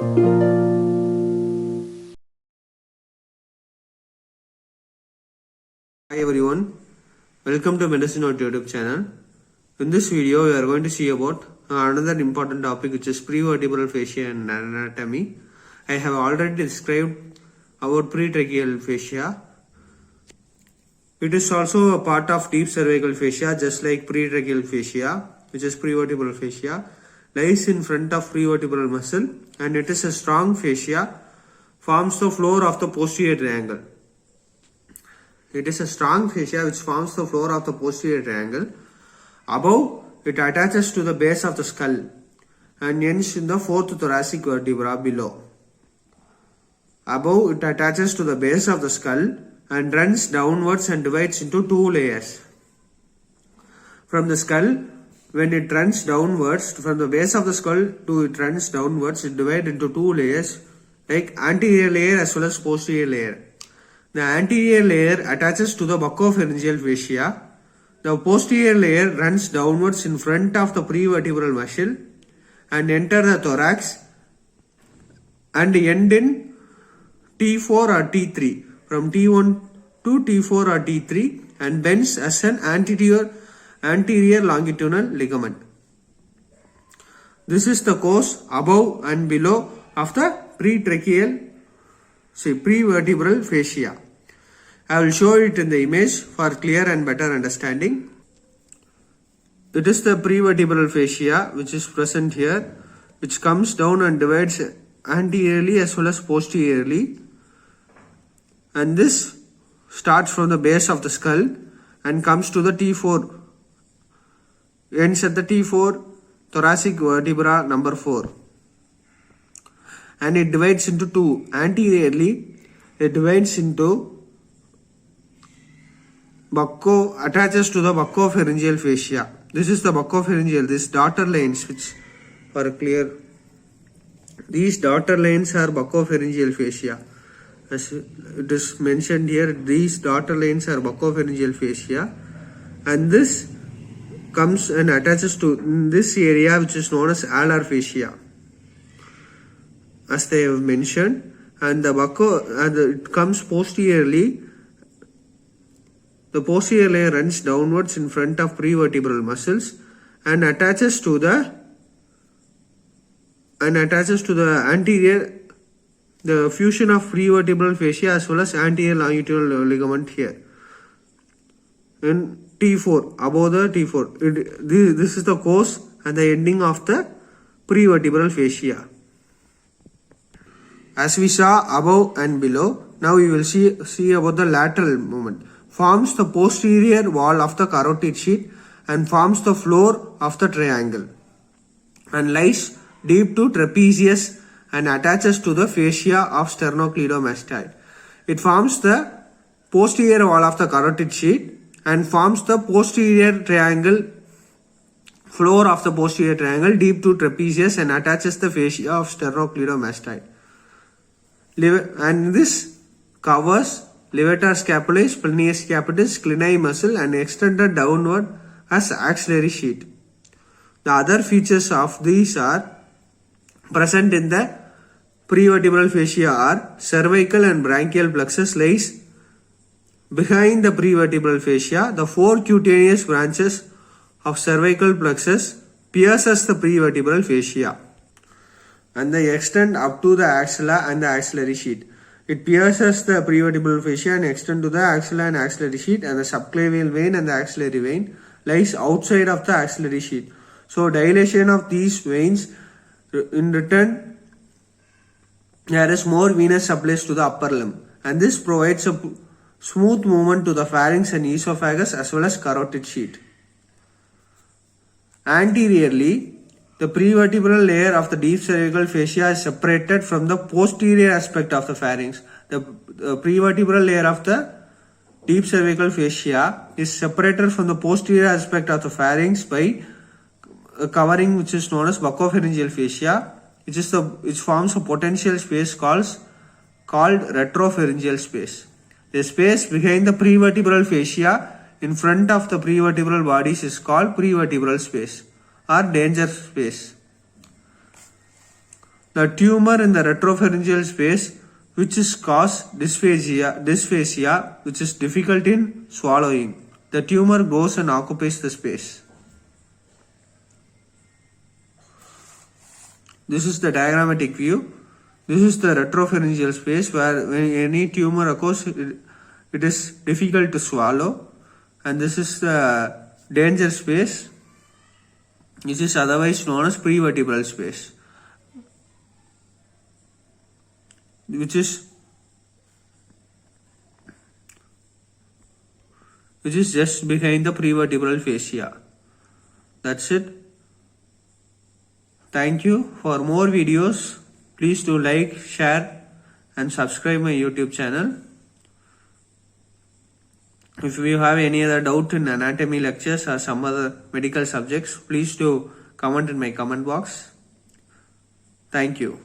Hi everyone, welcome to Medicine on YouTube channel. In this video, we are going to see about another important topic, which is prevertebral fascia and anatomy. I have already described about pretracheal fascia. It is also a part of deep cervical fascia, just like pretracheal fascia, which is prevertebral fascia, lies in front of prevertebral muscle, and it is a strong fascia, forms the floor of the posterior triangle. It is a strong fascia which forms the floor of the posterior triangle. Above, it attaches to the base of the skull and ends in the fourth thoracic vertebra below. Above, it attaches to the base of the skull and runs downwards and divides into two layers. From the skull, when it runs downwards, from the base of the skull to it runs downwards, it divides into two layers, like anterior layer as well as posterior layer. The anterior layer attaches to the buccopharyngeal fascia. The posterior layer runs downwards in front of the prevertebral muscle and enter the thorax and end in T4 or T3, from T1 to T4 or T3, and bends as an anterior longitudinal ligament. This is the course above and below of the prevertebral fascia. I will show it in the image for clear and better understanding. It is the prevertebral fascia which is present here, which comes down and divides anteriorly as well as posteriorly, and this starts from the base of the skull and comes to the T4, ends at the T4 thoracic vertebra number 4, and it divides into two. Anteriorly, it divides into attaches to the buccopharyngeal fascia. This is the buccopharyngeal. These daughter lines, which are clear, these daughter lines are buccopharyngeal fascia. As it is mentioned here, these daughter lines are buccopharyngeal fascia, and this comes and attaches to this area which is known as alar fascia, as they have mentioned, and it comes posteriorly. The posterior layer runs downwards in front of prevertebral muscles and attaches to the anterior, the fusion of prevertebral fascia as well as anterior longitudinal ligament here in T4, above the T4. This is the course and the ending of the prevertebral fascia. As we saw above and below, now we will see about the lateral movement. Forms the posterior wall of the carotid sheath and forms the floor of the triangle, and lies deep to trapezius and attaches to the fascia of sternocleidomastoid. It forms the posterior wall of the carotid sheath and forms the posterior triangle, floor of the posterior triangle deep to trapezius and attaches the fascia of sternocleidomastoid. And this covers levator scapulae, splenius capitis, clini muscle, and extended downward as axillary sheath. The other features of these are present in the prevertebral fascia are cervical and branchial plexus lies behind the prevertebral fascia. The four cutaneous branches of cervical plexus pierces the prevertebral fascia, and they extend up to the axilla and the axillary sheath. It pierces the prevertebral fascia and extends to the axilla and axillary sheath, and the subclavian vein and the axillary vein lies outside of the axillary sheath. So dilation of these veins, in return, there is more venous supplies to the upper limb, and this provides a smooth movement to the pharynx and esophagus as well as carotid sheath. Anteriorly, the prevertebral layer of the deep cervical fascia is separated from the posterior aspect of the pharynx. The prevertebral layer of the deep cervical fascia is separated from the posterior aspect of the pharynx by a covering which is known as buccopharyngeal fascia, which forms a potential space called retropharyngeal space. The space behind the prevertebral fascia in front of the prevertebral bodies is called prevertebral space or danger space. The tumor in the retropharyngeal space, which is cause dysphagia, which is difficult in swallowing. The tumor goes and occupies the space. This is the diagrammatic view. This is the retropharyngeal space where when any tumor occurs, it is difficult to swallow. And this is the danger space, which is otherwise known as prevertebral space, which is just behind the prevertebral fascia. That's it. Thank you. For more videos, please do like, share and subscribe my YouTube channel. If you have any other doubt in anatomy lectures or some other medical subjects, please do comment in my comment box. Thank you.